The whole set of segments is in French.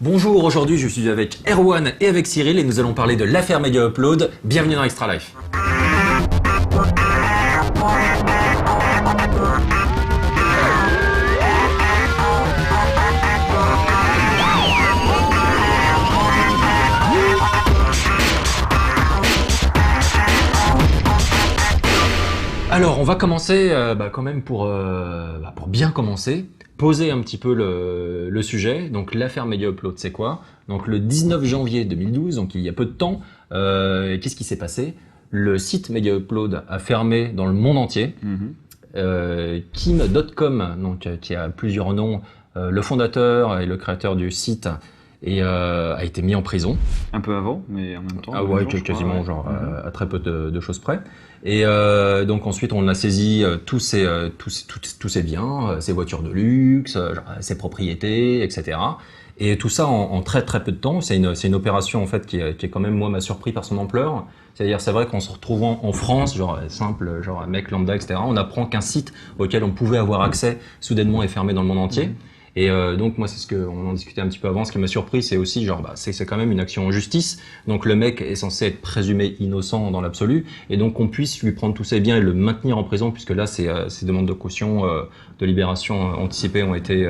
Bonjour, aujourd'hui je suis avec Erwan et avec Cyril et nous allons parler de l'affaire Mega Upload. Bienvenue dans Extra Life. Alors on va commencer quand même pour bien commencer. Poser un petit peu le sujet. Donc l'affaire Mega Upload, c'est quoi? Donc le 19 janvier 2012, donc il y a peu de temps, qu'est-ce qui s'est passé? Le site Mega Upload a fermé dans le monde entier. Kim.com, donc qui a plusieurs noms, le fondateur et le créateur du site a été mis en prison. Un peu avant, mais en même temps. Ah ouais, quasiment à très peu de choses près. Et donc ensuite on a saisi tous ses biens, ses voitures de luxe, ses propriétés, etc. Et tout ça en très très peu de temps. C'est une opération en fait qui est quand même, moi, m'a surpris par son ampleur. C'est-à-dire, c'est vrai qu'en se retrouvant en France, un mec lambda, etc., on apprend qu'un site auquel on pouvait avoir accès soudainement est fermé dans le monde entier. Et donc moi, c'est ce qu'on en discutait un petit peu avant. Ce qui m'a surpris, c'est aussi c'est quand même une action en justice. Donc le mec est censé être présumé innocent dans l'absolu, et donc qu'on puisse lui prendre tous ses biens et le maintenir en prison, puisque là, ces demandes de caution, de libération anticipée ont été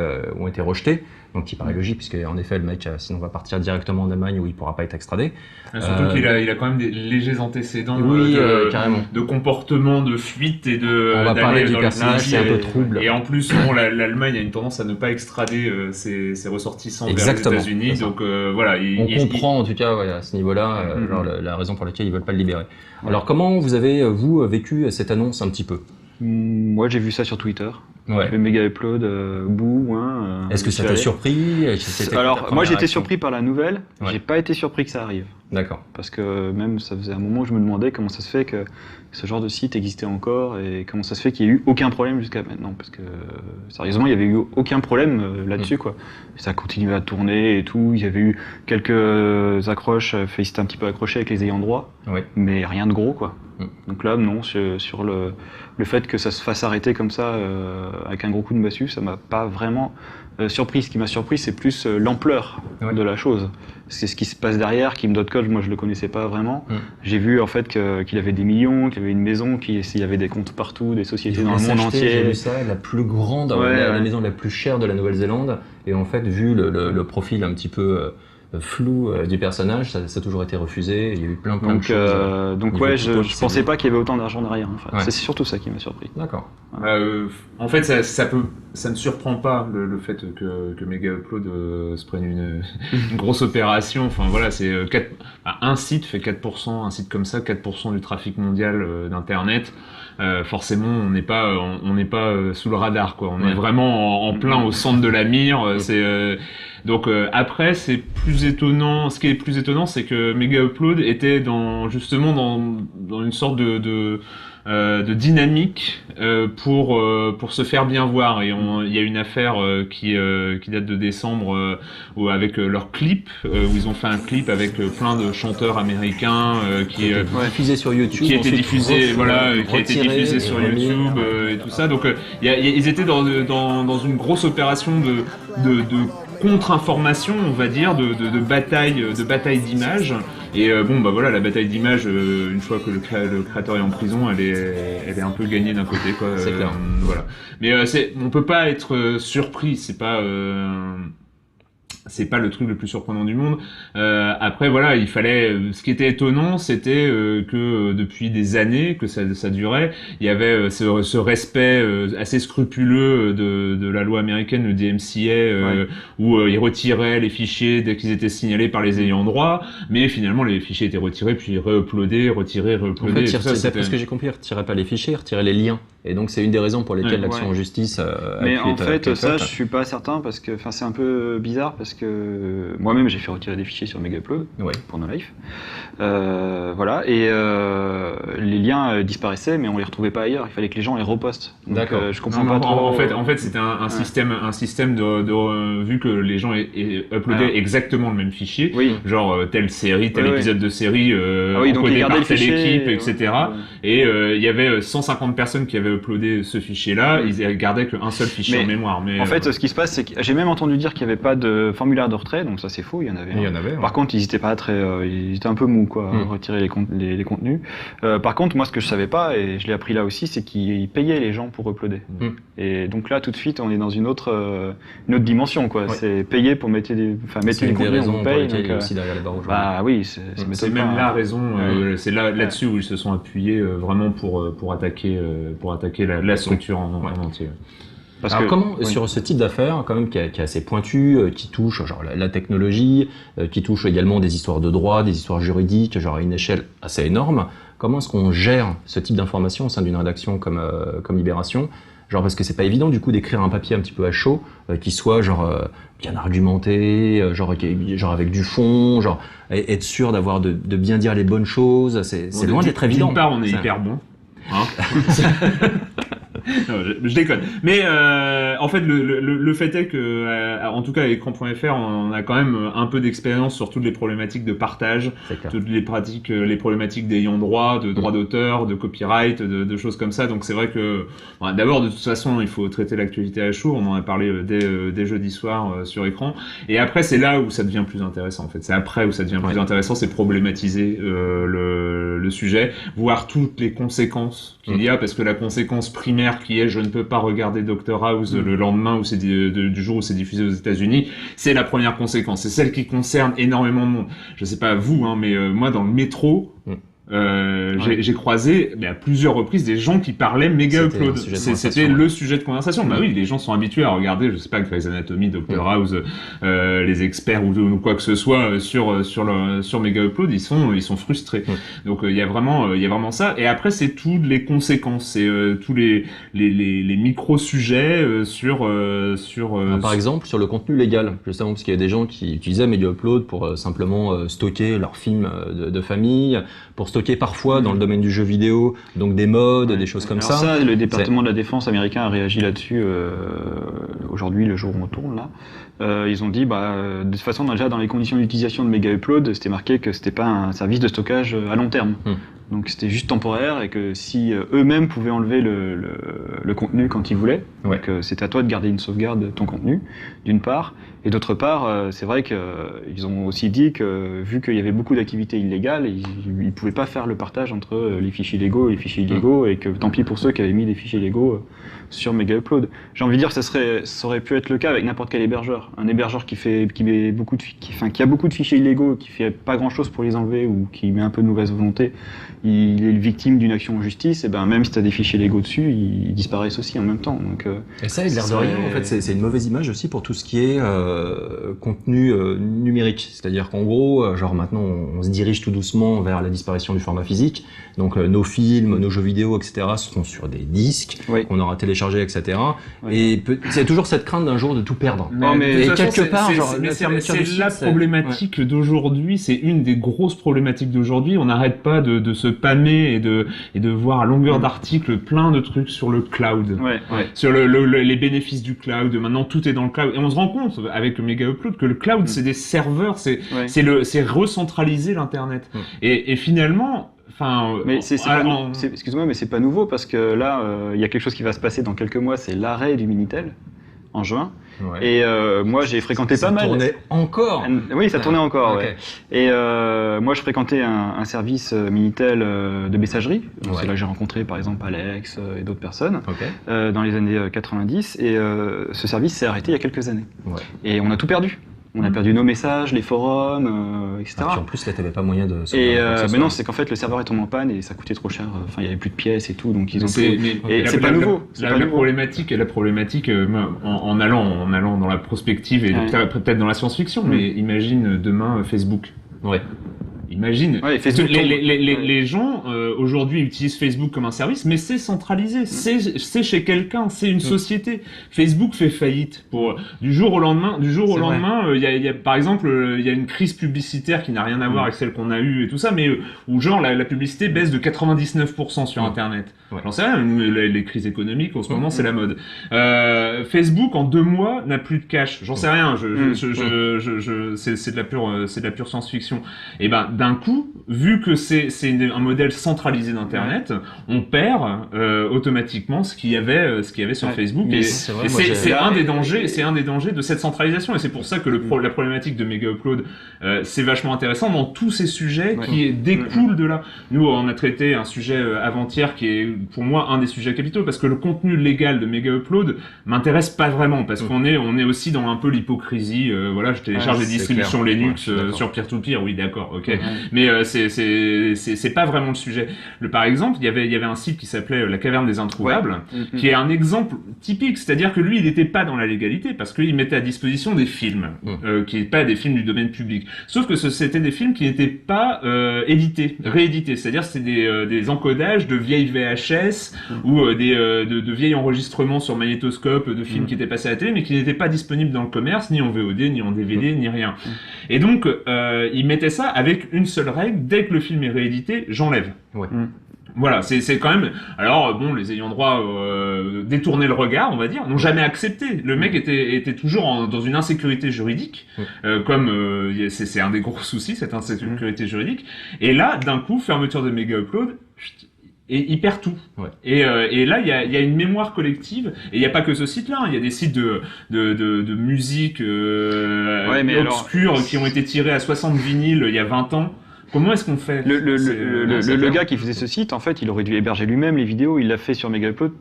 rejetées. Donc qui paraît logique, puisque en effet le mec sinon va partir directement en Allemagne où il pourra pas être extradé. Surtout qu'il a quand même des légers antécédents carrément. De comportement, de fuite et de. On va parler du personnage, c'est un peu trouble. Et en plus, l'Allemagne a une tendance à ne pas extrader ses ressortsortissants vers les États-Unis. Donc voilà. On comprend en tout cas à ce niveau-là la raison pour laquelle ils veulent pas le libérer. Ouais. Alors comment vous avez vécu cette annonce un petit peu? Moi j'ai vu ça sur Twitter. Ouais. Le Mega Upload, Est-ce que ça t'a surpris? Alors moi j'étais surpris par la nouvelle, ouais. J'ai pas été surpris que ça arrive. D'accord. Parce que même ça faisait un moment où je me demandais comment ça se fait que ce genre de site existait encore et comment ça se fait qu'il n'y ait eu aucun problème jusqu'à maintenant. Parce que sérieusement il n'y avait eu aucun problème là-dessus quoi. Ça continuait à tourner et tout, il y avait eu quelques accroches, c'était un petit peu accroché avec les ayants droit, ouais. Mais rien de gros quoi. Donc là non, sur le fait que ça se fasse arrêter comme ça avec un gros coup de massue, ça m'a pas vraiment surpris. Ce qui m'a surpris, c'est plus l'ampleur de la chose. C'est ce qui se passe derrière. Kim.com, moi je le connaissais pas vraiment. J'ai vu en fait qu'il avait des millions, qu'il avait une maison, qu'il y avait des comptes partout, des sociétés dans le monde entier. J'ai vu ça, la plus grande, la maison la plus chère de la Nouvelle-Zélande. Et en fait, vu le profil un petit peu flou du personnage, ça a toujours été refusé. Il y a eu plein de choses. Donc ouais, je pensais pas qu'il y avait autant d'argent derrière. Enfin. Ouais. C'est surtout ça qui m'a surpris. D'accord. En fait, ça ne surprend pas le fait que Mega Upload se prenne une grosse opération. Enfin voilà, c'est un site fait 4%, un site comme ça, 4% du trafic mondial d'internet. Forcément, on n'est pas sous le radar quoi. On est vraiment en plein au centre de la mire. Donc après, c'est plus étonnant. Ce qui est plus étonnant, c'est que Mega Upload était dans une sorte de dynamique pour se faire bien voir. Et il y a une affaire qui date de décembre avec leur clip où ils ont fait un clip avec plein de chanteurs américains qui diffusé sur YouTube, qui a été diffusé sur YouTube et tout ça. Donc ils étaient dans une grosse opération de contre-information, on va dire, de bataille d'images. Et la bataille d'images, une fois que le créateur est en prison, elle est un peu gagnée d'un côté, quoi. C'est clair. Voilà. Mais on peut pas être surpris. C'est pas le truc le plus surprenant du monde. Après voilà, il fallait. Ce qui était étonnant, c'était que depuis des années que ça durait, il y avait ce respect assez scrupuleux de la loi américaine, le DMCA, où ils retiraient les fichiers dès qu'ils étaient signalés par les ayants droit, mais finalement les fichiers étaient retirés puis reuploadés, retirés. En fait, d'après ce que j'ai compris, ils retiraient pas les fichiers, ils retiraient les liens. Et donc c'est une des raisons pour lesquelles l'action en justice mais en fait ça je suis pas certain parce que c'est un peu bizarre parce que moi-même j'ai fait retirer des fichiers sur Mega Upload pour No Life. Voilà, et les liens disparaissaient mais on les retrouvait pas ailleurs, il fallait que les gens les repostent. Donc, d'accord. Je comprends pas trop. En fait c'était un système de vu que les gens uploadaient exactement le même fichier, genre telle série, tel épisode de série encodé par telle équipe, etc. Et il y avait 150 personnes qui avaient avaient uploadé ce fichier-là, ils gardaient qu'un seul fichier en mémoire. Mais en fait, ce qui se passe, c'est que j'ai même entendu dire qu'il n'y avait pas de formulaire de retrait, donc ça c'est faux, il y en avait. Il y en avait. Par contre, ils étaient pas très, ils étaient un peu mous quoi, à retirer les contenus. Par contre, moi, ce que je savais pas, et je l'ai appris là aussi, c'est qu'ils payaient les gens pour uploader. Et donc là, tout de suite, on est dans une autre dimension quoi. C'est payer pour mettre des contenus, on paye. Donc, aussi derrière les barres aujourd'hui. bah oui, c'est même la raison. C'est là-dessus où ils se sont appuyés vraiment pour attaquer la structure en entier. Alors comment, sur ce type d'affaires, quand même, qui est assez pointu, qui touche genre la technologie, qui touche également des histoires de droit, des histoires juridiques, genre à une échelle assez énorme, comment est-ce qu'on gère ce type d'information au sein d'une rédaction comme Libération? Genre parce que c'est pas évident du coup d'écrire un papier un petit peu à chaud, qui soit genre bien argumenté, genre avec du fond, genre être sûr d'avoir de bien dire les bonnes choses, c'est loin d'être évident. D'une part, on est hyper bon. Hein non, je déconne. Mais en fait, le fait est que, en tout cas, à écran.fr, on a quand même un peu d'expérience sur toutes les problématiques de partage, toutes les problématiques d'ayant droit, de droit d'auteur, de copyright, de choses comme ça. Donc c'est vrai que, bon, d'abord, de toute façon, il faut traiter l'actualité à chaud. On en a parlé dès jeudi soir sur écran. Et après, c'est là où ça devient plus intéressant. En fait, c'est après où ça devient plus intéressant, c'est problématiser le sujet, voir toutes les conséquences qu'il y a, parce que la conséquence primaire qui est je ne peux pas regarder Dr House le lendemain où du jour où c'est diffusé aux États-Unis, c'est la première conséquence. C'est celle qui concerne énormément de monde. Je sais pas vous, mais moi dans le métro, j'ai croisé à plusieurs reprises des gens qui parlaient méga upload. C'était le sujet de conversation. Bah oui, les gens sont habitués à regarder, je sais pas, Grey's Anatomy, Dr House, les experts ou quoi que ce soit sur méga upload, ils sont frustrés. Donc il y a vraiment ça. Et après c'est toutes les conséquences, c'est tous les micro sujets par exemple sur le contenu légal, justement parce qu'il y a des gens qui utilisaient méga upload pour simplement stocker leurs films de famille, pour stocker parfois dans le domaine du jeu vidéo, donc des mods, des choses comme ça. Le département de la défense américain a réagi là-dessus aujourd'hui, le jour où on tourne là. Ils ont dit, de toute façon, déjà dans les conditions d'utilisation de Mega Upload, c'était marqué que c'était pas un service de stockage à long terme. Donc c'était juste temporaire et que si eux-mêmes pouvaient enlever le contenu quand ils voulaient, donc c'est à toi de garder une sauvegarde de ton contenu, d'une part. Et d'autre part, c'est vrai qu'ils ont aussi dit que vu qu'il y avait beaucoup d'activités illégales, ils pouvaient pas faire le partage entre les fichiers légaux et les fichiers illégaux, et que tant pis pour ceux qui avaient mis des fichiers légaux sur Mega Upload. J'ai envie de dire que ça aurait pu être le cas avec n'importe quel hébergeur. Un hébergeur qui a beaucoup de fichiers illégaux, qui fait pas grand chose pour les enlever ou qui met un peu de mauvaise volonté, il est victime d'une action en justice, et même si tu as des fichiers légaux dessus, ils disparaissent aussi en même temps. Donc, et ça, l'air de rien, en fait, c'est une mauvaise image aussi pour tout ce qui est contenu numérique. C'est-à-dire qu'en gros, genre maintenant, on se dirige tout doucement vers la disparition du format physique. Donc nos films, nos jeux vidéo, etc. seront sur des disques qu'on aura téléchargés, etc. Et c'est toujours cette crainte d'un jour de tout perdre. Mais quelque part, c'est la problématique d'aujourd'hui. C'est une des grosses problématiques d'aujourd'hui. On n'arrête pas de se pâmer et de voir à longueur d'articles plein de trucs sur le cloud, sur les bénéfices du cloud. Maintenant, tout est dans le cloud. Et on se rend compte avec Mega Upload que le cloud, c'est des serveurs, c'est recentraliser l'internet. Et finalement, excuse-moi, mais c'est pas nouveau parce que là, il y a quelque chose qui va se passer dans quelques mois, c'est l'arrêt du Minitel en juin. Et moi, j'ai fréquenté pas mal. Ça tournait encore. Oui, ça tournait encore. Okay. Et moi, je fréquentais un service Minitel de messagerie. C'est là que j'ai rencontré, par exemple, Alex et d'autres personnes dans les années 90. Et ce service s'est arrêté il y a quelques années. Et on a tout perdu. On a perdu nos messages, les forums, etc. Et puis en plus, là, t'avais pas moyen de... mais non, c'est qu'en fait, le serveur est tombé en panne et ça coûtait trop cher. Enfin, il y avait plus de pièces et tout, donc ils ont... c'est pas nouveau. La problématique, en allant dans la prospective et peut-être dans la science-fiction, mais imagine demain Facebook. Imagine, les gens aujourd'hui utilisent Facebook comme un service, mais c'est centralisé, c'est chez quelqu'un, c'est une société. Facebook fait faillite du jour au lendemain. Il y a par exemple, il y a une crise publicitaire qui n'a rien à voir avec celle qu'on a eue et tout ça, mais où genre la publicité baisse de 99% sur Internet. J'en sais rien, les crises économiques en ce moment c'est la mode. Facebook en 2 mois n'a plus de cash. J'en sais rien, c'est de la pure science-fiction. Et d'un coup, vu que c'est un modèle centralisé d'Internet, on perd automatiquement ce qu'il y avait sur Facebook. Mais Et c'est un des dangers de cette centralisation. Et c'est pour ça que la problématique de Mega Upload, c'est vachement intéressant dans tous ces sujets qui découlent de là. Nous, on a traité un sujet avant-hier qui est pour moi un des sujets capitaux, parce que le contenu légal de Mega Upload m'intéresse pas vraiment, parce qu'on est aussi dans un peu l'hypocrisie. Voilà, je télécharge des distributions Linux sur peer-to-peer, oui d'accord, ok. Mais c'est pas vraiment le sujet. Par exemple, il y avait un site qui s'appelait La Caverne des Introuvables, qui est un exemple typique, c'est-à-dire que lui, il n'était pas dans la légalité, parce qu'il mettait à disposition des films, qui n'étaient pas des films du domaine public. Sauf que c'était des films qui n'étaient pas réédités, c'est-à-dire c'était des encodages de vieilles VHS ou de vieilles enregistrements sur magnétoscope de films qui étaient passés à la télé, mais qui n'étaient pas disponibles dans le commerce, ni en VOD, ni en DVD, ni rien. Et donc, il mettait ça avec une seule règle: dès que le film est réédité, j'enlève. Voilà, c'est quand même... Alors, bon, les ayants droit détournaient le regard, on va dire, n'ont jamais accepté. Le mec était toujours dans une insécurité juridique, comme c'est un des gros soucis, cette insécurité juridique. Et là, d'un coup, fermeture de Mega Upload, et il perd tout. Et là, il y a une mémoire collective, et il n'y a pas que ce site-là, il y a des sites de musique obscure qui ont été tirés à 60 vinyles il y a 20 ans. Comment est-ce qu'on fait? Le gars qui faisait ce site, en fait, il aurait dû héberger lui-même les vidéos. Il l'a fait sur Mega Upload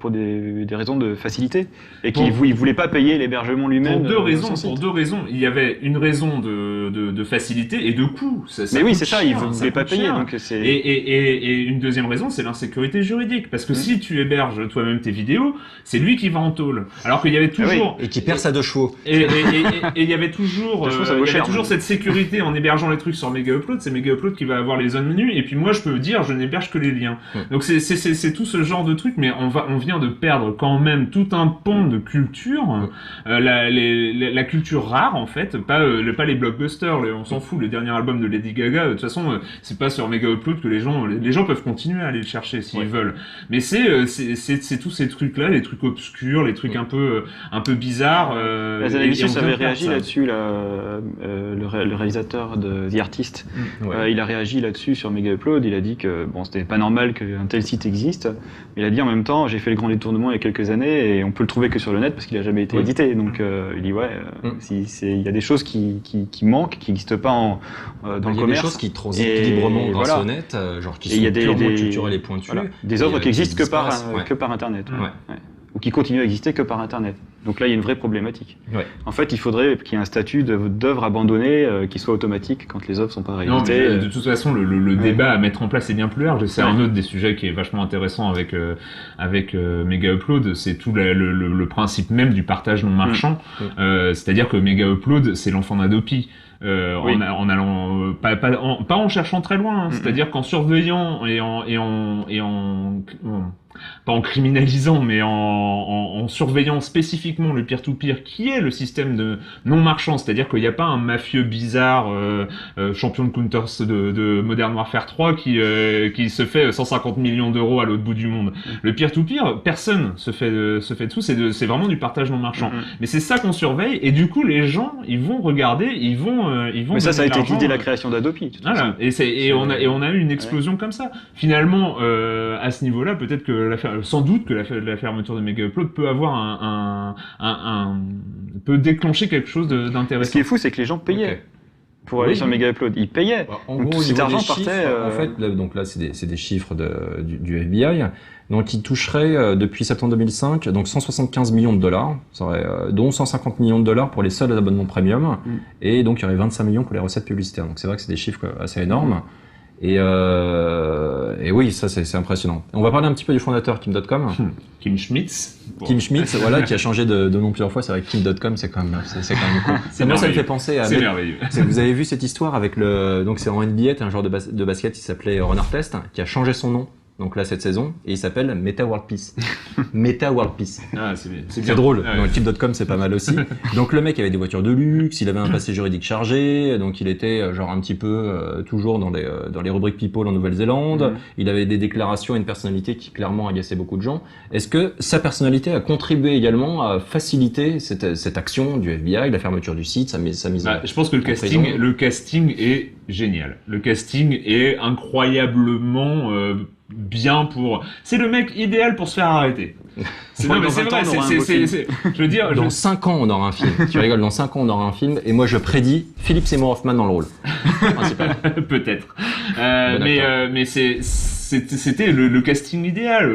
pour des raisons de facilité, et qu'il voulait pas payer l'hébergement lui-même. Pour deux raisons. Il y avait une raison de facilité et de coût. Mais oui, c'est ça. Il voulait pas payer. Donc et une deuxième raison, c'est l'insécurité juridique, parce que si tu héberges toi-même tes vidéos, c'est lui qui va en tôle. Alors qu'il y avait toujours et qui perd sa 2 chevaux. Et il y avait toujours cette sécurité en hébergeant les trucs sur Mega Upload. C'est Mega Upload qui va avoir les zones menus, et puis moi je peux dire je n'héberge que les liens. Donc c'est tout ce genre de truc, mais on vient de perdre quand même tout un pan de culture, la culture rare en fait, pas les blockbusters, on s'en fout. Le dernier album de Lady Gaga, de toute façon c'est pas sur Mega Upload que les gens peuvent continuer à aller le chercher s'ils veulent. Mais c'est tous ces trucs là, les trucs obscurs, les trucs un peu bizarres. Zanavicius avait réagi là-dessus, le réalisateur de The Artist. Il a réagi là-dessus sur Mega Upload. Il a dit que bon, c'était pas normal qu'un tel site existe. Il a dit en même temps, j'ai fait le grand détournement il y a quelques années et on peut le trouver que sur le net parce qu'il a jamais été édité. Donc il dit il y a des choses qui manquent, qui n'existent pas dans le commerce. Il y a des choses qui transitent librement grâce au net, genre qui sont purement culturelles et pointues. Des œuvres qui existent que par Internet. Ou qui continuent à exister que par Internet. Donc là, il y a une vraie problématique. En fait, il faudrait qu'il y ait un statut d'œuvre abandonnée qui soit automatique quand les œuvres sont pas rééditées. De toute façon, le débat à mettre en place est bien plus large. C'est un autre des sujets qui est vachement intéressant avec Mega Upload. C'est tout le principe même du partage non marchand. C'est-à-dire que Mega Upload, c'est l'enfant d'Adopi. En allant pas en cherchant très loin, c'est-à-dire qu'en surveillant pas en criminalisant, mais en surveillant spécifiquement le peer-to-peer, qui est le système de non-marchand, c'est-à-dire qu'il n'y a pas un mafieux bizarre, champion de Counters de Modern Warfare 3 qui se fait 150 millions d'euros à l'autre bout du monde. Le peer-to-peer, personne se fait dessous, c'est vraiment du partage non-marchand. Mais c'est ça qu'on surveille, et du coup, les gens, ils vont regarder, ils vont. Mais ça a été l'idée de la création d'Adopi. Voilà. Et on a eu une explosion comme ça. Finalement, à ce niveau-là, peut-être que sans doute que la fermeture de Mega Upload peut avoir peut déclencher quelque chose d'intéressant. Ce qui est fou, c'est que les gens payaient. Pour aller sur Mega Upload, ils payaient. En gros, cet argent partait. En fait, donc là, c'est des chiffres du FBI. Donc, ils toucheraient depuis septembre 2005 donc 175 millions de dollars, dont 150 millions de dollars pour les seuls abonnements premium, et donc il y aurait 25 millions pour les recettes publicitaires. Donc c'est vrai que c'est des chiffres assez énormes. Et oui, ça c'est impressionnant. On va parler un petit peu du fondateur Kim.com. Kim Schmitz. Kim Schmitz, voilà, qui a changé de nom plusieurs fois. C'est vrai que Kim.com, c'est quand même cool. Moi, ça me fait penser à. C'est merveilleux. Vous avez vu cette histoire avec donc c'est en NBA, un joueur de basket qui s'appelait Ron Artest, qui a changé son nom donc là cette saison, et il s'appelle Meta World Peace. Meta World Peace. Ah, c'est bien. C'est drôle. Dans Type.com, c'est pas mal aussi. Donc le mec avait des voitures de luxe, il avait un passé juridique chargé, donc il était genre un petit peu toujours dans les rubriques People en Nouvelle-Zélande. Il avait des déclarations et une personnalité qui clairement agaçait beaucoup de gens. Est-ce que sa personnalité a contribué également à faciliter cette action du FBI, la fermeture du site, sa mise je pense que le casting est génial. Le casting est incroyablement bien pour... C'est le mec idéal pour se faire arrêter. C'est vrai, je veux dire... Dans 5 ans, on aura un film. Tu rigoles, dans 5 ans, on aura un film. Et moi, je prédis Philip Seymour Hoffman dans le rôle principal. Peut-être. Mais c'était le casting idéal.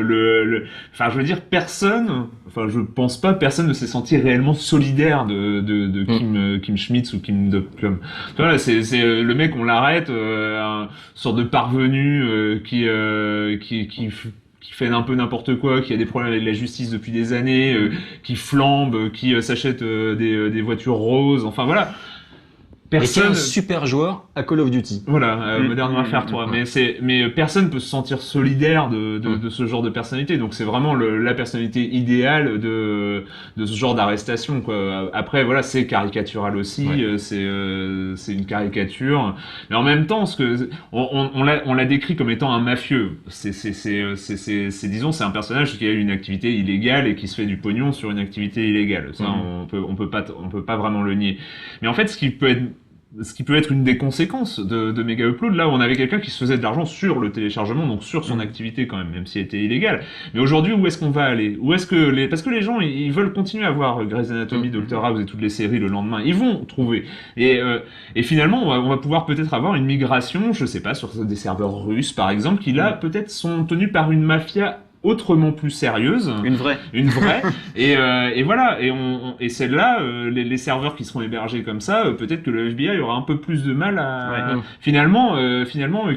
Enfin, je veux dire, je pense pas, personne ne s'est senti réellement solidaire de Kim Schmitz ou Kim Dotcom. Voilà, c'est le mec, on l'arrête, un sorte de parvenu qui fait un peu n'importe quoi, qui a des problèmes avec la justice depuis des années, qui flambe, qui s'achète des voitures roses, enfin voilà. Personne... Et c'est un super joueur à Call of Duty. Voilà, Modern Warfare 3. Mais personne peut se sentir solidaire de ce genre de personnalité. Donc c'est vraiment la personnalité idéale de ce genre d'arrestation, quoi. Après, voilà, c'est caricatural aussi. Ouais. C'est une caricature. Mais en même temps, on l'a décrit comme étant un mafieux. Disons, c'est un personnage qui a une activité illégale et qui se fait du pognon sur une activité illégale. Ça, on peut pas vraiment le nier. Mais en fait, ce qui peut être une des conséquences de Mega Upload, là où on avait quelqu'un qui se faisait de l'argent sur le téléchargement, donc sur son activité quand même si elle était illégale. Mais aujourd'hui, où est-ce qu'on va aller? Parce que les gens, ils veulent continuer à voir Grey's Anatomy, Dr House et toutes les séries le lendemain. Ils vont trouver. Et finalement, on va pouvoir peut-être avoir une migration, je sais pas, sur des serveurs russes, par exemple, qui là, peut-être sont tenus par une mafia autrement plus sérieuse, une vraie et voilà, et celle-là, les serveurs qui seront hébergés comme ça, peut-être que le FBI aura un peu plus de mal à finalement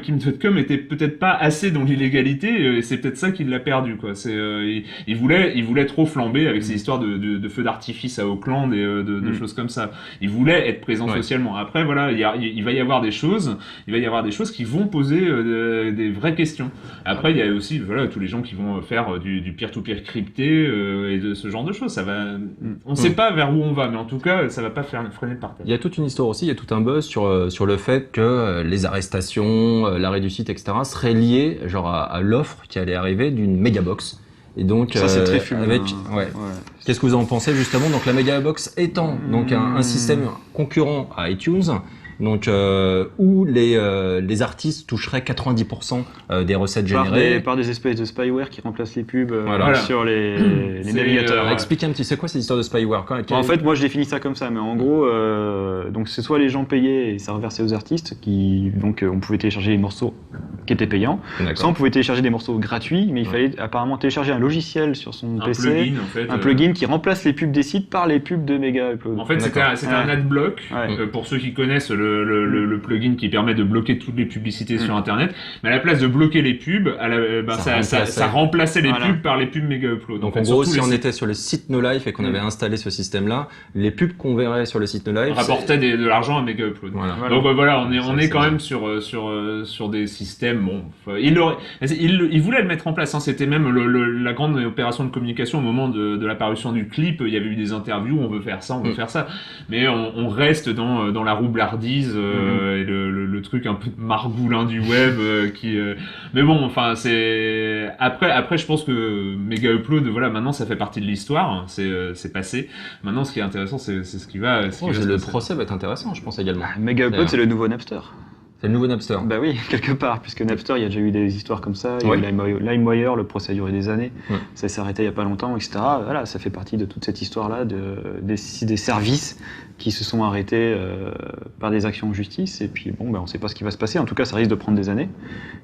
Kim Dotcom était peut-être pas assez dans l'illégalité, et c'est peut-être ça qui l'a perdu, quoi. C'est il voulait trop flamber avec ces histoires de feux d'artifice à Auckland et de choses comme ça. Il voulait être présent socialement. Après voilà, il va y avoir des choses qui vont poser des vraies questions. Après il y a aussi voilà tous les gens qui vont faire du peer-to-peer crypté et de ce genre de choses. Ça va, on sait pas vers où on va, mais en tout cas, ça va pas freiner le partage. Il y a toute une histoire aussi, il y a tout un buzz sur le fait que les arrestations, l'arrêt du site, etc. seraient liés genre à l'offre qui allait arriver d'une Megabox. Et donc, ça c'est très fumeux. Qu'est-ce que vous en pensez justement? Donc la Megabox étant donc un système concurrent à iTunes. Donc où les artistes toucheraient 90% des recettes générées par des espèces de spyware qui remplacent les pubs sur les navigateurs. Expliquez un petit, c'est quoi cette histoire de spyware? En fait, moi je définis ça comme ça, mais en gros, donc c'est soit les gens payaient et ça reversait aux artistes, donc on pouvait télécharger les morceaux qui étaient payants, soit on pouvait télécharger des morceaux gratuits, mais il fallait apparemment télécharger un logiciel sur son PC, un plugin qui remplace les pubs des sites par les pubs de Mega Upload. En fait, c'était un adblock pour ceux qui connaissent le plugin qui permet de bloquer toutes les publicités sur Internet, mais à la place de bloquer les pubs, ça remplaçait les pubs par les pubs Mega Upload. Donc en gros, si on était sur le site No Life et qu'on avait installé ce système-là, les pubs qu'on verrait sur le site No Life rapportaient de l'argent à Mega Upload. Voilà. Donc voilà, on est quand même sur des systèmes. Bon, il voulait le mettre en place. C'était même la grande opération de communication au moment de l'apparition du clip. Il y avait eu des interviews, on veut faire ça, on veut faire ça, mais on reste dans la roublardise. Et le truc un peu margoulin du web mais bon, enfin c'est après je pense que Mega Upload, voilà, maintenant ça fait partie de l'histoire, c'est passé. Maintenant ce qui est intéressant c'est ce qui va le procès va être intéressant, je pense également. Mega Upload c'est le nouveau Napster. C'est le nouveau Napster. Bah oui, quelque part, puisque Napster, il y a déjà eu des histoires comme ça. Il y a eu LimeWire, le procès a duré des années. Ça s'est arrêté il y a pas longtemps, etc. Voilà, ça fait partie de toute cette histoire-là des services qui se sont arrêtés par des actions en justice. Et puis bon, on ne sait pas ce qui va se passer. En tout cas, ça risque de prendre des années.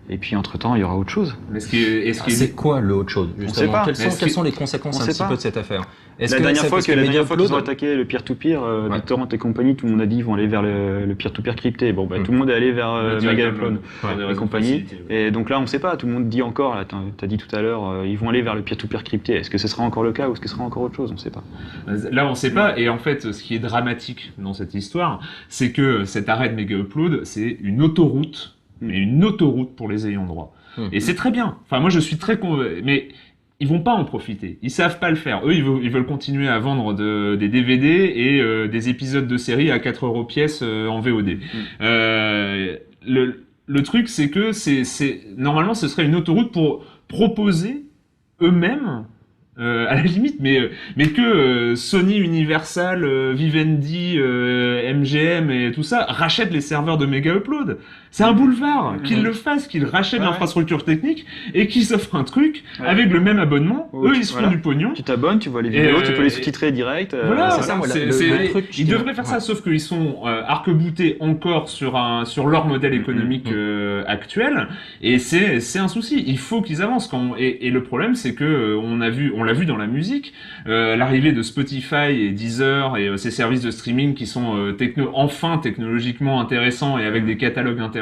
Et puis entre-temps, il y aura autre chose. C'est quoi le autre chose, justement? Quelles sont les conséquences un petit peu de cette affaire? La dernière fois qu'ils ont attaqué le peer-to-peer, BitTorrent et compagnie, tout le monde a dit qu'ils vont aller vers le peer-to-peer crypté. Bon, tout le monde est allé vers Mega Upload et compagnie. Et donc là, on ne sait pas. Tout le monde dit encore, tu as dit tout à l'heure, ils vont aller vers le peer-to-peer crypté. Est-ce que ce sera encore le cas ou est-ce que ce sera encore autre chose? On ne sait pas. Là, on ne sait pas. Et en fait, ce qui est dramatique dans cette histoire, c'est que cet arrêt de Mega Upload, c'est une autoroute mais une autoroute pour les ayants droit. Et c'est très bien. Enfin, moi, je suis très mais ils vont pas en profiter. Ils savent pas le faire. Eux, ils veulent continuer à vendre des DVD et des épisodes de séries à 4 € pièce en VOD. Le truc, c'est que normalement, ce serait une autoroute pour proposer eux-mêmes, à la limite, mais que Sony, Universal, Vivendi, MGM et tout ça rachètent les serveurs de Mega Upload. C'est un boulevard. Qu'ils le fassent, qu'ils rachètent l'infrastructure technique et qu'ils s'offrent un truc avec le même abonnement. Eux, ils se font du pognon. Tu t'abonnes, tu vois les vidéos, tu peux les sous-titrer direct. Voilà, c'est ça. Le truc ils devraient faire ça, sauf qu'ils sont arc-boutés encore sur leur modèle économique actuel. Et c'est un souci. Il faut qu'ils avancent. Et le problème, c'est que on l'a vu dans la musique, l'arrivée de Spotify et Deezer et ces services de streaming qui sont enfin technologiquement intéressants et avec des catalogues intéressants.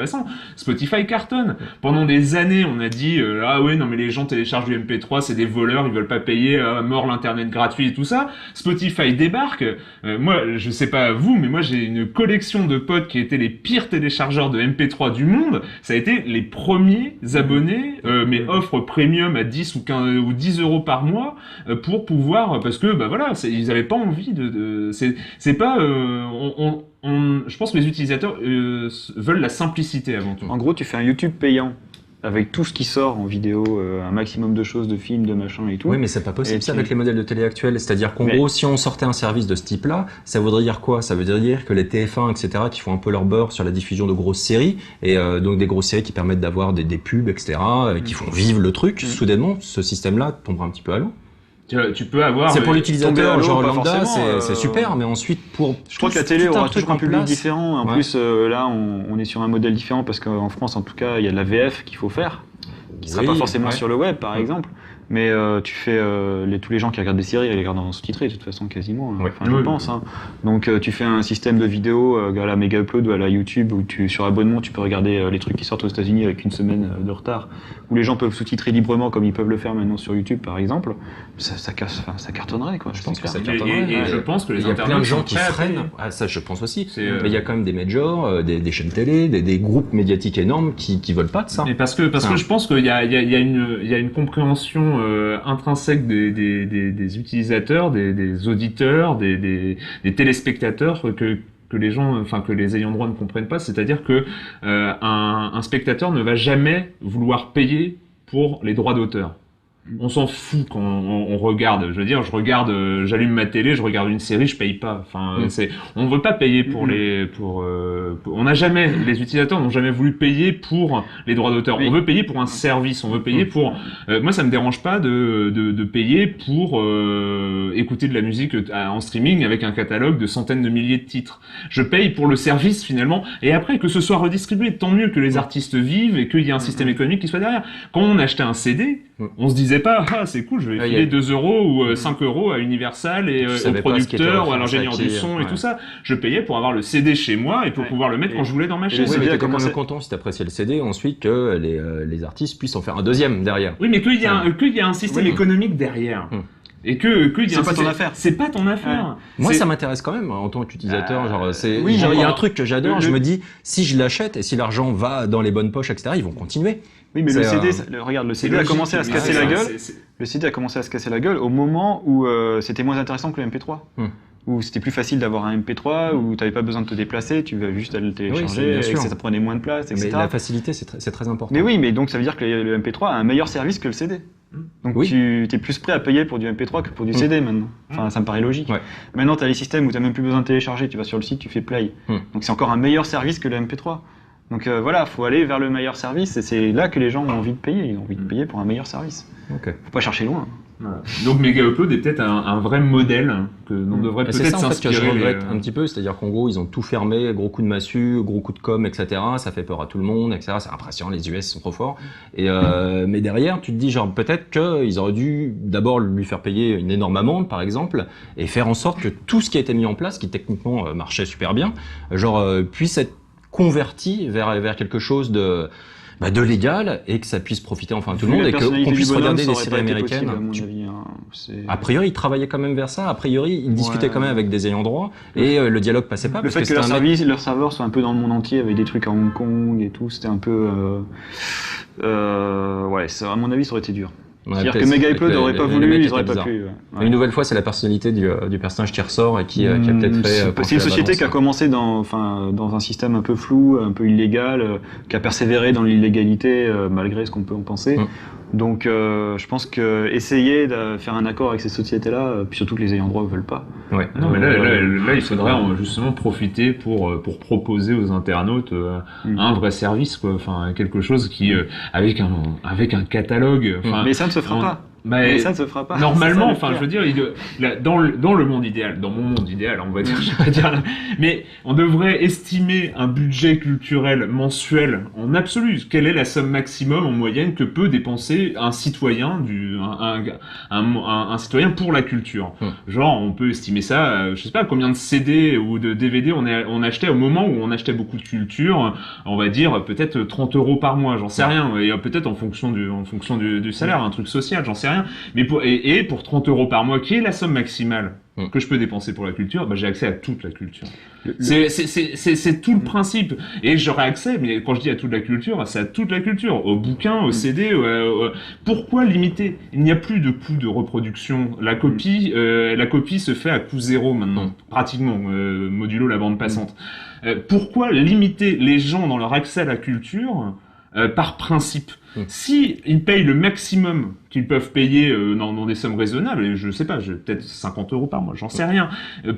Spotify cartonne. Pendant des années, on a dit ah ouais, non mais les gens téléchargent du MP3, c'est des voleurs, ils veulent pas payer, mort l'internet gratuit et tout ça. Spotify débarque. Moi, je sais pas vous, mais moi j'ai une collection de potes qui étaient les pires téléchargeurs de MP3 du monde. Ça a été les premiers abonnés, mais offres premium à 10 ou 15 ou 10 € par mois pour pouvoir, parce que bah voilà, ils avaient pas envie c'est pas je pense que les utilisateurs veulent la simplicité avant tout. En gros, tu fais un YouTube payant avec tout ce qui sort en vidéo, un maximum de choses, de films, de machins et tout. Oui, mais c'est pas possible ça avec les modèles de télé actuels. C'est-à-dire qu'en gros, si on sortait un service de ce type-là, ça voudrait dire quoi? Ça veut dire que les TF1, etc., qui font un peu leur beurre sur la diffusion de grosses séries, et donc des grosses séries qui permettent d'avoir des pubs, etc., qui font vivre le truc, soudainement, ce système-là tombera un petit peu à l'eau. Tu peux avoir. C'est pour l'utilisateur, genre lambda, c'est super, mais ensuite pour. Je crois que la télé aura toujours un public différent. En plus, là, on est sur un modèle différent parce qu'en France, en tout cas, il y a de la VF qu'il faut faire, qui sera pas forcément sur le web, par exemple. Mais tu fais tous les gens qui regardent des séries, ils les regardent en sous-titré de toute façon quasiment. Enfin, je pense. Donc tu fais un système de vidéo à la Mega Upload ou à la YouTube où sur abonnement tu peux regarder les trucs qui sortent aux États-Unis avec une semaine de retard, où les gens peuvent sous-titrer librement comme ils peuvent le faire maintenant sur YouTube par exemple. Ça cartonnerait quoi. Je pense que ça cartonnerait. Et je pense que les il y a plein de gens qui freinent. Ah, ça je pense aussi. Mais il y a quand même des majors, des chaînes télé, des groupes médiatiques énormes qui veulent pas de ça. Mais parce que je pense qu'il y a une compréhension intrinsèque des utilisateurs, des auditeurs, des téléspectateurs que les gens, enfin que les ayants droit ne comprennent pas, c'est-à-dire que un spectateur ne va jamais vouloir payer pour les droits d'auteur. On s'en fout quand on regarde. Je veux dire, j'allume ma télé, je regarde une série, je paye pas. Enfin, on veut pas payer on n'a jamais, les utilisateurs n'ont jamais voulu payer pour les droits d'auteur. On veut payer pour un service, on veut payer pour. Moi, ça me dérange pas de payer pour écouter de la musique en streaming avec un catalogue de centaines de milliers de titres. Je paye pour le service finalement, et après que ce soit redistribué, tant mieux que les artistes vivent et qu'il y ait un système économique qui soit derrière. Quand on achetait un CD, on se disait pas c'est cool, je vais filer 2 € ou 5 € à Universal et au producteur ou à l'ingénieur du son et tout ça. Je payais pour avoir le CD chez moi et pour pouvoir le mettre quand je voulais dans ma chaîne. Oui, mais t'es quand même content si t'appréciais le CD ensuite que les artistes puissent en faire un deuxième derrière. Oui, mais qu'il y a un système économique derrière. Et c'est pas ton affaire. C'est pas ton affaire. Moi, ça m'intéresse quand même en tant qu'utilisateur. Il y a un truc que j'adore. Je me dis, si je l'achète et si l'argent va dans les bonnes poches, etc., ils vont continuer. Oui, mais le CD, regarde, le CD a commencé à se casser la gueule. Le CD a commencé à se casser la gueule au moment où c'était moins intéressant que le MP3. Où c'était plus facile d'avoir un MP3, où tu n'avais pas besoin de te déplacer, tu vas juste aller le télécharger, et que ça prenait moins de place, etc. Mais la facilité, c'est très important. Mais oui, mais donc ça veut dire que le MP3 a un meilleur service que le CD. Donc tu es plus prêt à payer pour du MP3 que pour du CD maintenant. Enfin, ça me paraît logique. Maintenant, tu as les systèmes où tu n'as même plus besoin de télécharger, tu vas sur le site, tu fais play. Donc c'est encore un meilleur service que le MP3. Donc voilà, faut aller vers le meilleur service, et c'est là que les gens ont envie de payer. Ils ont envie de payer pour un meilleur service. Faut pas chercher loin. Voilà. Donc Mega Upload est peut-être un vrai modèle que l'on devrait peut-être s'inspirer. C'est ça en fait que je regrette un petit peu, c'est-à-dire qu'en gros ils ont tout fermé, gros coup de massue, gros coup de com, etc. Ça fait peur à tout le monde, etc. C'est impressionnant, les US sont trop forts. Et mais derrière tu te dis genre peut-être qu'ils auraient dû d'abord lui faire payer une énorme amende par exemple, et faire en sorte que tout ce qui a été mis en place, qui techniquement marchait super bien, puisse être converti vers quelque chose de légal et que ça puisse profiter enfin à tout le monde et qu'on puisse regarder des séries américaines. A priori, ils travaillaient quand même vers ça. A priori, ils discutaient quand même avec des ayants droit et le dialogue passait pas. Le fait que leurs serveurs soient un peu dans le monde entier avec des trucs à Hong Kong et tout, c'était un peu... à mon avis, ça aurait été dur. C'est-à-dire que Mega Upload n'aurait pas voulu, ils n'auraient pas pu. Une nouvelle fois, c'est la personnalité du personnage qui ressort et qui a peut-être fait... C'est une société qui a commencé dans un système un peu flou, un peu illégal, qui a persévéré dans l'illégalité malgré ce qu'on peut en penser. Donc je pense que essayer de faire un accord avec ces sociétés-là, puis surtout que les ayants droit ne veulent pas. Ouais. Non, mais là, il faudrait justement profiter pour proposer aux internautes un vrai service, quoi. Enfin, quelque chose qui avec un catalogue. Mais ça ne se fera pas. Mais ça ne se fera pas. Normalement, enfin, je veux dire, dans le monde idéal, dans mon monde idéal, on va dire, je vais pas dire, mais on devrait estimer un budget culturel mensuel en absolu. Quelle est la somme maximum en moyenne que peut dépenser un citoyen un citoyen pour la culture? Genre, on peut estimer ça, je sais pas combien de CD ou de DVD on achetait au moment où on achetait beaucoup de culture. On va dire peut-être 30 € par mois, j'en sais rien. Et peut-être en fonction du salaire, un truc social, j'en sais rien. Mais pour 30 € par mois, qui est la somme maximale que je peux dépenser pour la culture, j'ai accès à toute la culture. C'est tout le principe. Et j'aurai accès, mais quand je dis à toute la culture, c'est à toute la culture, aux bouquins, aux CD. Pourquoi limiter? Il n'y a plus de coût de reproduction. La copie se fait à coût zéro maintenant, pratiquement, modulo la bande passante. Pourquoi limiter les gens dans leur accès à la culture par principe? Si ils payent le maximum qu'ils peuvent payer dans des sommes raisonnables, et je sais pas, peut-être 50 € par mois, j'en sais rien.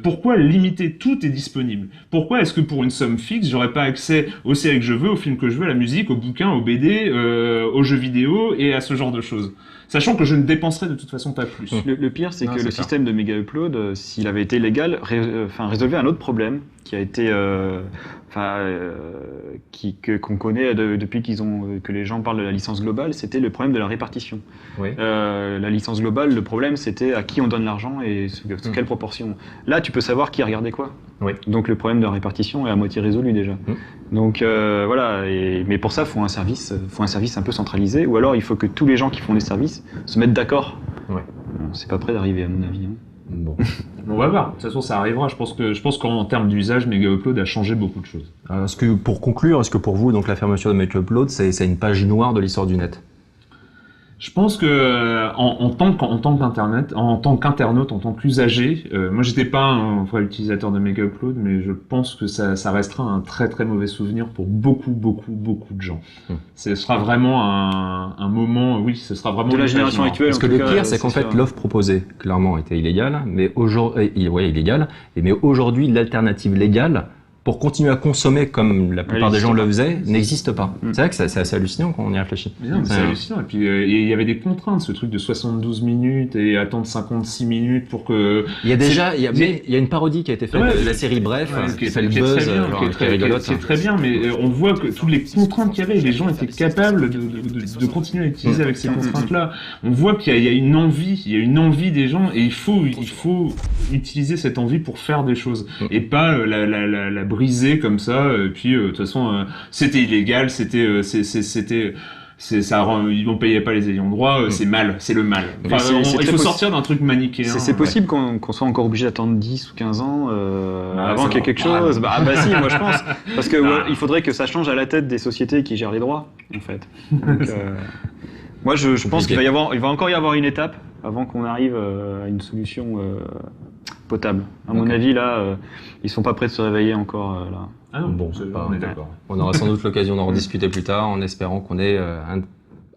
Pourquoi limiter? Tout est disponible. Pourquoi est-ce que pour une somme fixe, j'aurais pas accès aux séries que je veux, aux films que je veux, à la musique, aux bouquins, aux BD, aux jeux vidéo et à ce genre de choses? Sachant que je ne dépenserai de toute façon pas plus. Le pire, c'est que le système de Mega Upload, s'il avait été légal, résolvait un autre problème qui a été, qu'on connaît depuis que les gens parlent de la licence globale, c'était le problème de la répartition. Oui. La licence globale, le problème, c'était à qui on donne l'argent et sous quelle proportion. Là, tu peux savoir qui a regardé quoi. Oui. Donc le problème de la répartition est à moitié résolu déjà. Donc voilà. Mais pour ça, il faut un service un peu centralisé, ou alors il faut que tous les gens qui font les services se mettent d'accord. Ouais. C'est pas près d'arriver, à mon avis. Bon. On va voir. De toute façon, ça arrivera. Je pense qu'en termes d'usage, Mega Upload a changé beaucoup de choses. Est-ce que pour conclure, est-ce que pour vous, donc la fermeture de Mega Upload, c'est une page noire de l'histoire du net? Je pense que en tant qu'internaute, en tant qu'usager, moi j'étais pas un vrai utilisateur de Mega Upload, mais je pense que ça restera un très très mauvais souvenir pour beaucoup de gens. Ce sera vraiment un moment, oui, ce sera vraiment de la génération actuelle. Parce que le pire, c'est qu'en fait l'offre proposée clairement était illégale, mais aujourd'hui, mais aujourd'hui l'alternative légale pour continuer à consommer comme la plupart des gens le faisaient, n'existe pas. C'est vrai que c'est assez hallucinant quand on y réfléchit. Non, c'est hallucinant. Et puis, il y avait des contraintes, ce truc de 72 minutes et attendre 56 minutes pour que... Il y a une parodie qui a été faite de la série Bref, qui fait le buzz, qui est rigolote. C'est très bien, mais on voit que toutes les contraintes qu'il y avait, les gens étaient capables de continuer à utiliser avec ces contraintes-là. On voit qu'il y a une envie des gens, et il faut utiliser cette envie pour faire des choses. Et pas la briser comme ça, et puis de toute façon c'était illégal, ils n'ont payé pas les ayants droit, c'est mal, c'est le mal. Enfin, il faut sortir d'un truc manichéen. C'est possible qu'on soit encore obligé d'attendre 10 ou 15 ans avant qu'il y ait quelque chose. Si, moi je pense. Parce que il faudrait que ça change à la tête des sociétés qui gèrent les droits, en fait. Donc, moi je pense qu'il va encore y avoir une étape avant qu'on arrive à une solution potable. À mon avis, là, ils sont pas prêts de se réveiller encore là. Ah non, bon, on est d'accord. On aura sans doute l'occasion d'en rediscuter plus tard, en espérant qu'on ait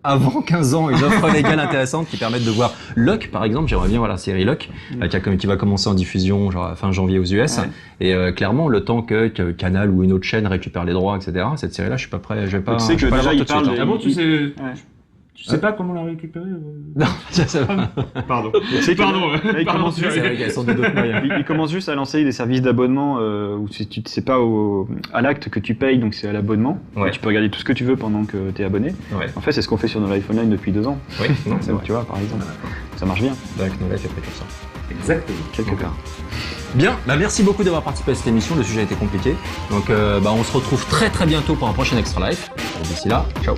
avant 15 ans une offre légale intéressante qui permette de voir Locke, par exemple. J'aimerais bien voir la série Locke, qui va commencer en diffusion genre fin janvier aux US. Et clairement, le temps que Canal ou une autre chaîne récupère les droits, etc. Cette série-là, je suis pas prêt. Je vais pas. Tu sais que déjà il parle. Ah bon, tu sais. Tu sais pas comment la récupérer Non, je sais pas. Pardon. Il commence juste à lancer des services d'abonnement où c'est pas à l'acte que tu payes, donc c'est à l'abonnement. Tu peux regarder tout ce que tu veux pendant que tu es abonné. En fait, c'est ce qu'on fait sur No Life Online depuis 2 ans. Oui, tu vois, par exemple. Ça marche bien. Avec No Life est précurseur. Exactement. Quelque part. Bien, merci beaucoup d'avoir participé à cette émission. Le sujet a été compliqué. Donc, on se retrouve très très bientôt pour un prochain Extra Life. D'ici là, ciao.